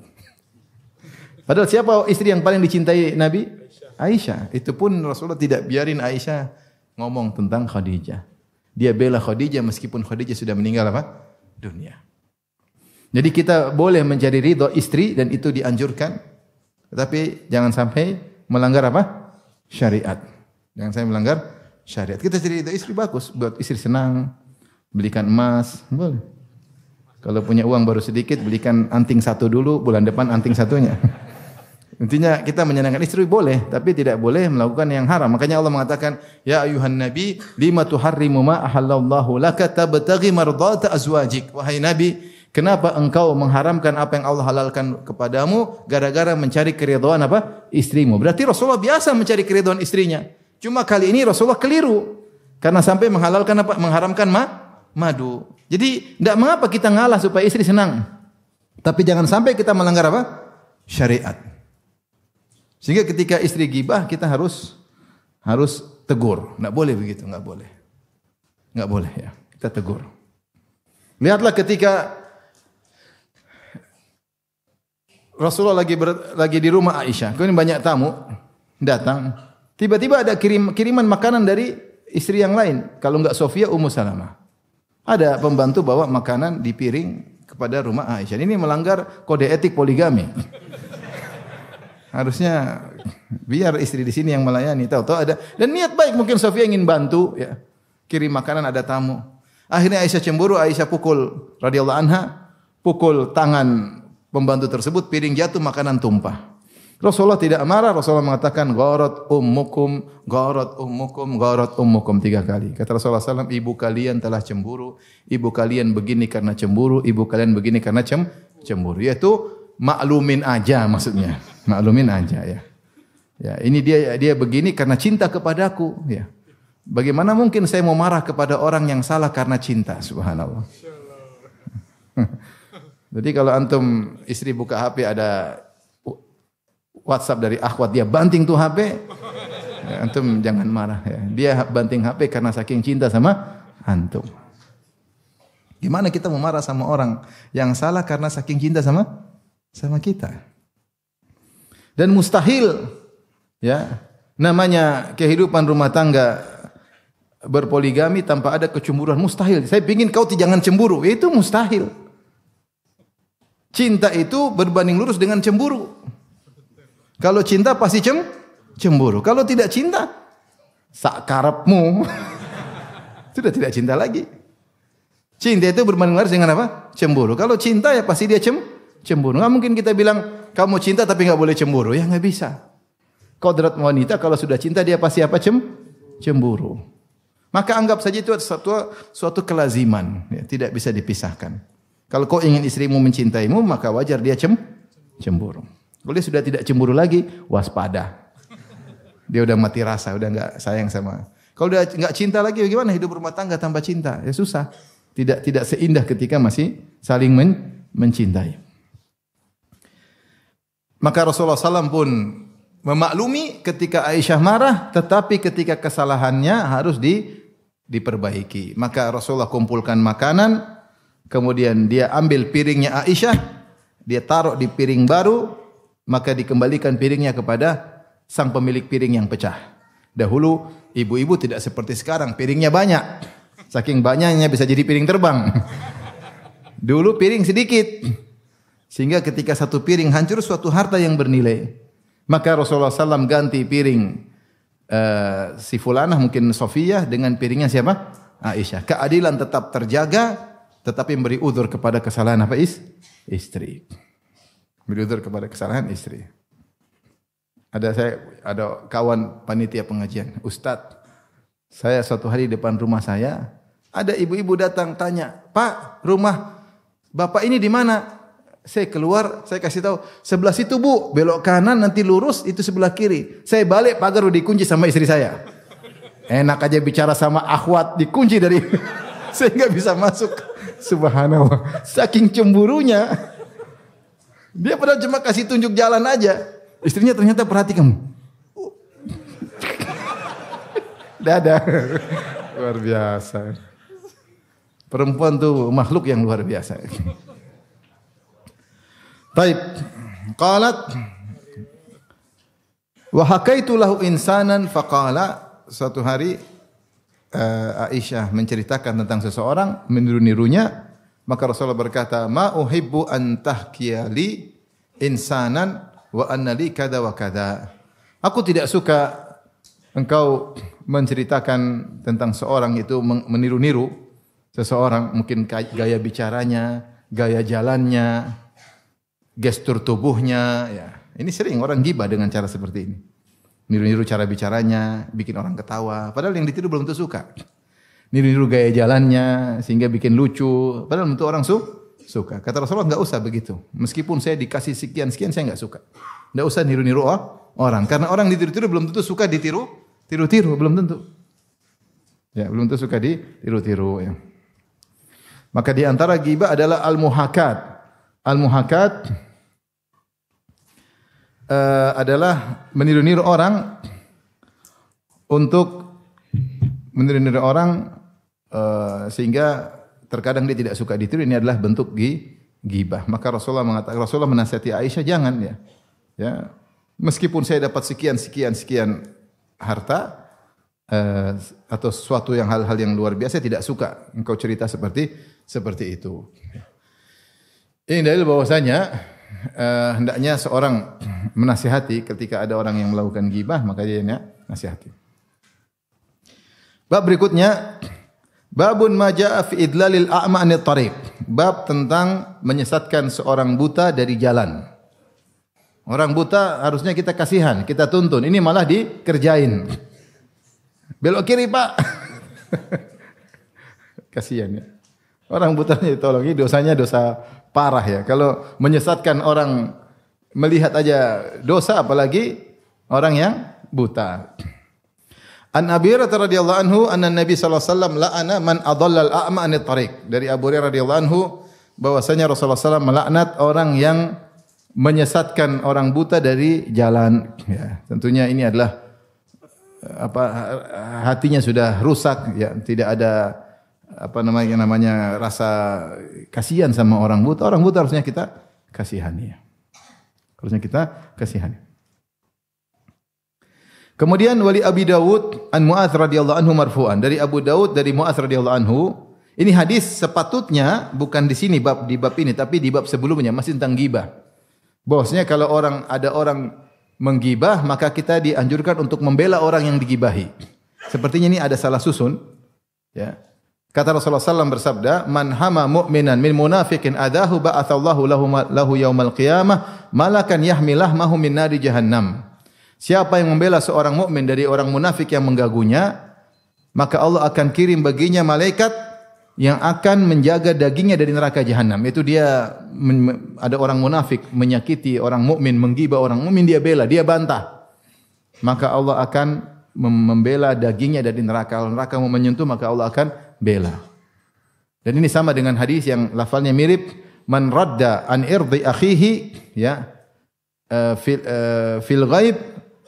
Padahal siapa istri yang paling dicintai Nabi? Aisyah. Itu pun Rasulullah tidak biarin Aisyah ngomong tentang Khadijah. Dia bela Khadijah meskipun Khadijah sudah meninggal apa? Dunia. Jadi kita boleh mencari ridho istri dan itu dianjurkan. Tetapi jangan sampai melanggar apa? Syariat. Jangan sampai melanggar syariat. Kita cari ridho istri bagus, buat istri senang, belikan emas, boleh. Kalau punya uang baru sedikit, belikan anting satu dulu, bulan depan anting satunya. Intinya kita menyenangkan istri boleh, tapi tidak boleh melakukan yang haram. Makanya Allah mengatakan, ya ayuhan nabi, lima tuharrimu ma ahallallahu laka tabtaghi mardata azwajik. Wahai Nabi, kenapa engkau mengharamkan apa yang Allah halalkan kepadamu gara-gara mencari keridhaan apa? Istrimu. Berarti Rasulullah biasa mencari keridhaan istrinya. Cuma kali ini Rasulullah keliru karena sampai menghalalkan apa? Mengharamkan madu. Jadi tidak mengapa kita ngalah supaya istri senang. Tapi jangan sampai kita melanggar apa? Syariat. Sehingga ketika istri gibah kita harus tegur. Enggak boleh begitu, enggak boleh. Enggak boleh ya. Kita tegur. Lihatlah ketika Rasulullah lagi di rumah Aisyah. Kemudian banyak tamu datang. Tiba-tiba ada kiriman makanan dari istri yang lain. Kalau enggak Sofia, Ummu Salamah. Ada pembantu bawa makanan di piring kepada rumah Aisyah. Ini melanggar kode etik poligami. Harusnya biar istri di sini yang melayani. Tahu-tahu ada dan niat baik, mungkin Sofia ingin bantu ya. Kirim makanan, ada tamu. Akhirnya Aisyah cemburu, Aisyah pukul radhiyallahu anha, pukul tangan pembantu tersebut, piring jatuh, makanan tumpah. Rasulullah tidak marah, Rasulullah mengatakan gharat ummukum 3 kali. Kata Rasulullah SAW, ibu kalian telah cemburu, ibu kalian begini karena cemburu, ibu kalian begini karena cemburu. Yaitu maklumin aja maksudnya. Maklumin aja ya. Ya, ini dia begini karena cinta kepadaku ya. Bagaimana mungkin saya mau marah kepada orang yang salah karena cinta? Subhanallah. Jadi kalau antum istri buka HP ada WhatsApp dari akhwat, dia banting tuh HP, ya, antum jangan marah ya. Dia banting HP karena saking cinta sama antum. Gimana kita mau marah sama orang yang salah karena saking cinta sama kita? Dan mustahil ya, namanya kehidupan rumah tangga berpoligami tanpa ada kecemburuan, mustahil. Saya ingin kau jangan cemburu, itu mustahil. Cinta itu berbanding lurus dengan cemburu. Kalau cinta pasti cemburu. Kalau tidak cinta, sak karepmu. Sudah tidak cinta lagi. Cinta itu berbanding lurus dengan apa? Cemburu. Kalau cinta ya pasti dia cemburu. Nggak mungkin kita bilang kamu cinta tapi nggak boleh cemburu. Ya nggak bisa. Kodrat wanita kalau sudah cinta dia pasti apa? Cemburu. Maka anggap saja itu suatu kelaziman. Ya, tidak bisa dipisahkan. Kalau kau ingin istrimu mencintaimu maka wajar dia cemburu. Kalau dia sudah tidak cemburu lagi, waspada. Dia udah mati rasa, udah nggak sayang sama. Kalau dia nggak cinta lagi, bagaimana hidup rumah tangga tanpa cinta? Ya susah. Tidak seindah ketika masih saling mencintai. Maka Rasulullah SAW pun memaklumi ketika Aisyah marah, tetapi ketika kesalahannya harus diperbaiki. Maka Rasulullah kumpulkan makanan, kemudian dia ambil piringnya Aisyah, dia taruh di piring baru, maka dikembalikan piringnya kepada sang pemilik piring yang pecah. Dahulu ibu-ibu tidak seperti sekarang, piringnya banyak. Saking banyaknya bisa jadi piring terbang. Dulu piring sedikit. Sehingga ketika satu piring hancur suatu harta yang bernilai. Maka Rasulullah SAW ganti piring si fulanah mungkin Sofiyah dengan piringnya siapa? Aisyah. Keadilan tetap terjaga tetapi memberi udzur kepada kesalahan apa? Istri. Beri udzur kepada kesalahan istri. Ada kawan panitia pengajian, Ustadz, saya suatu hari di depan rumah saya, ada ibu-ibu datang tanya, Pak, rumah Bapak ini di mana? Saya keluar, saya kasih tahu, sebelah situ Bu, belok kanan nanti lurus, itu sebelah kiri. Saya balik, pagar udah dikunci sama istri saya. Enak aja bicara sama akhwat, dikunci dari, saya nggak bisa masuk. Subhanallah, saking cemburunya. Dia padahal cuma kasih tunjuk jalan aja. Istrinya ternyata perhatikan. Dada. Luar biasa. Perempuan tuh makhluk yang luar biasa. Baik. Qalat wa hakaitu lahu insanan faqala, suatu hari Aisyah menceritakan tentang seseorang, meniru-nirunya, maka Rasulullah berkata, "Ma uhibbu an tahkiya li insanan wa anna li kada wa kada." Aku tidak suka engkau menceritakan tentang seorang itu meniru-niru seseorang, mungkin gaya bicaranya, gaya jalannya, gestur tubuhnya, ya. Ini sering orang gibah dengan cara seperti ini. Niru-niru cara bicaranya, bikin orang ketawa, padahal yang ditiru belum tentu suka. Niru-niru gaya jalannya sehingga bikin lucu, padahal untuk orang suka. Kata Rasulullah, enggak usah begitu. Meskipun saya dikasih sekian-sekian saya enggak suka. Enggak usah niru-niru orang, karena orang ditiru-tiru belum tentu suka tiru-tiru, belum tentu. Ya, belum tentu suka ditiru-tiru, ya. Maka di antara ghibah adalah al-muhakat. Al-muhakat adalah meniru-niru orang untuk meniru-niru orang sehingga terkadang dia tidak suka ditiru. Ini adalah bentuk ghibah. Maka Rasulullah menasihati Aisyah, jangan ya. Ya, meskipun saya dapat sekian harta atau sesuatu yang hal-hal yang luar biasa, tidak suka engkau cerita seperti itu. Ini dalil bahwasanya hendaknya seorang menasihati ketika ada orang yang melakukan ghibah, maka dia nasihati. Bab berikutnya, babun ma jaa fi idlalil a'ma 'anil tariq. Bab tentang menyesatkan seorang buta dari jalan. Orang buta harusnya kita kasihan, kita tuntun. Ini malah dikerjain. Belok kiri, Pak. Kasihan ya. Orang butanya ditolong, ini dosanya dosa parah ya. Kalau menyesatkan orang melihat aja dosa, apalagi orang yang buta. An Abi Hurairah radhiyallahu anhu anna Nabi sallallahu alaihi wasallam la'ana man adalla al-a'ma 'anil tariq. Dari Abu Hurairah radhiyallahu anhu bahwasanya Rasulullah sallallahu alaihi wasallam melaknat orang yang menyesatkan orang buta dari jalan. Ya, tentunya ini adalah hatinya sudah rusak ya, tidak ada namanya rasa kasihan sama orang buta. Orang buta harusnya kita kasihani. Harusnya kita kasihani. Kemudian wali Abi Dawud an Mu'adz radhiyallahu anhu marfu'an, dari Abu Dawud dari Mu'adz radhiyallahu anhu. Ini hadis sepatutnya bukan di sini di bab ini, tapi di bab sebelumnya masih tentang ghibah. Bahwasanya kalau ada orang menggibah, maka kita dianjurkan untuk membela orang yang digibahi. Sepertinya ini ada salah susun. Ya. Kata Rasulullah SAW bersabda, "Man hama mu'minan min munafiqin adahu ba'atsallahu lahu yaumal qiyamah malakan yahmilah mahu min nari jahannam." Siapa yang membela seorang mukmin dari orang munafik yang menggagunya, maka Allah akan kirim baginya malaikat yang akan menjaga dagingnya dari neraka jahanam. Itu dia ada orang munafik menyakiti orang mukmin, menggibah orang mukmin, dia bela, dia bantah. Maka Allah akan membela dagingnya dari neraka. Kalau neraka mau menyentuh, maka Allah akan bela. Dan ini sama dengan hadis yang lafalnya mirip, man radda an irdi akhihi ya fil ghaib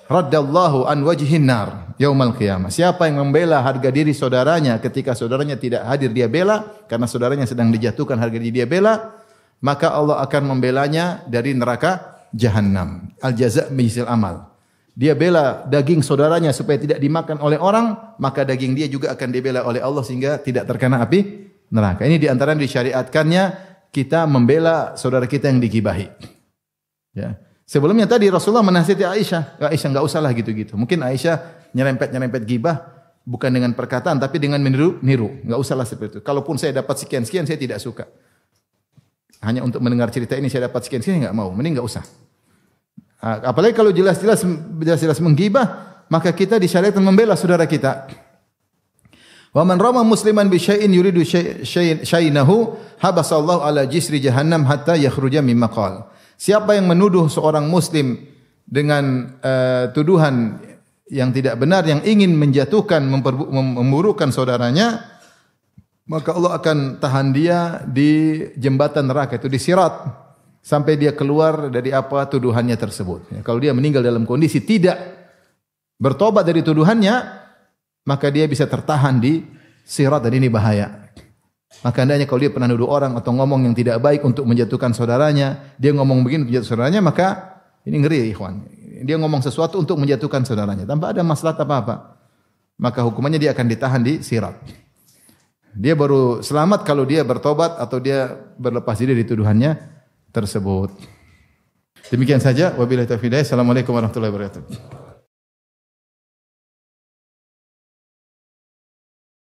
raddallahu an wajhin nar yaumal qiyamah. Siapa yang membela harga diri saudaranya ketika saudaranya tidak hadir, dia bela karena saudaranya sedang dijatuhkan, harga diri dia bela, maka Allah akan membelanya dari neraka jahanam. Al jaza' min amal. Dia bela daging saudaranya supaya tidak dimakan oleh orang, maka daging dia juga akan dibela oleh Allah sehingga tidak terkena api neraka. Ini di antara disyariatkannya kita membela saudara kita yang digibahi. Ya. Sebelumnya tadi Rasulullah menasihati Aisyah, Aisyah enggak usahlah gitu-gitu. Mungkin Aisyah nyerempet gibah bukan dengan perkataan tapi dengan niru, enggak usahlah seperti itu. Kalaupun saya dapat sekian-sekian saya tidak suka. Hanya untuk mendengar cerita ini saya dapat sekian-sekian enggak mau, mending enggak usah. Apalagi kalau jelas-jelas menggibah, maka kita disyariatkan membela saudara kita. Wa man rama musliman bi syai'in yuridu syai'inahu habasallahu ala jisri jahannam hatta yakhruja mimma qala. Siapa yang menuduh seorang muslim dengan tuduhan yang tidak benar, yang ingin menjatuhkan, memburukan saudaranya, maka Allah akan tahan dia di jembatan neraka, itu di sirat, sampai dia keluar dari apa tuduhannya tersebut. Ya, kalau dia meninggal dalam kondisi tidak bertobat dari tuduhannya, maka dia bisa tertahan di sirat, dan ini bahaya. Maka hendaknya kalau dia pernah nuduh orang atau ngomong yang tidak baik untuk menjatuhkan saudaranya, dia ngomong begini untuk menjatuhkan saudaranya, maka ini ngeri ya ikhwan. Dia ngomong sesuatu untuk menjatuhkan saudaranya tanpa ada maslahat apa-apa. Maka hukumannya dia akan ditahan di sirat. Dia baru selamat kalau dia bertobat atau dia berlepas diri dari tuduhannya tersebut. Demikian saja, wabillahi taufiq. Assalamualaikum warahmatullahi wabarakatuh.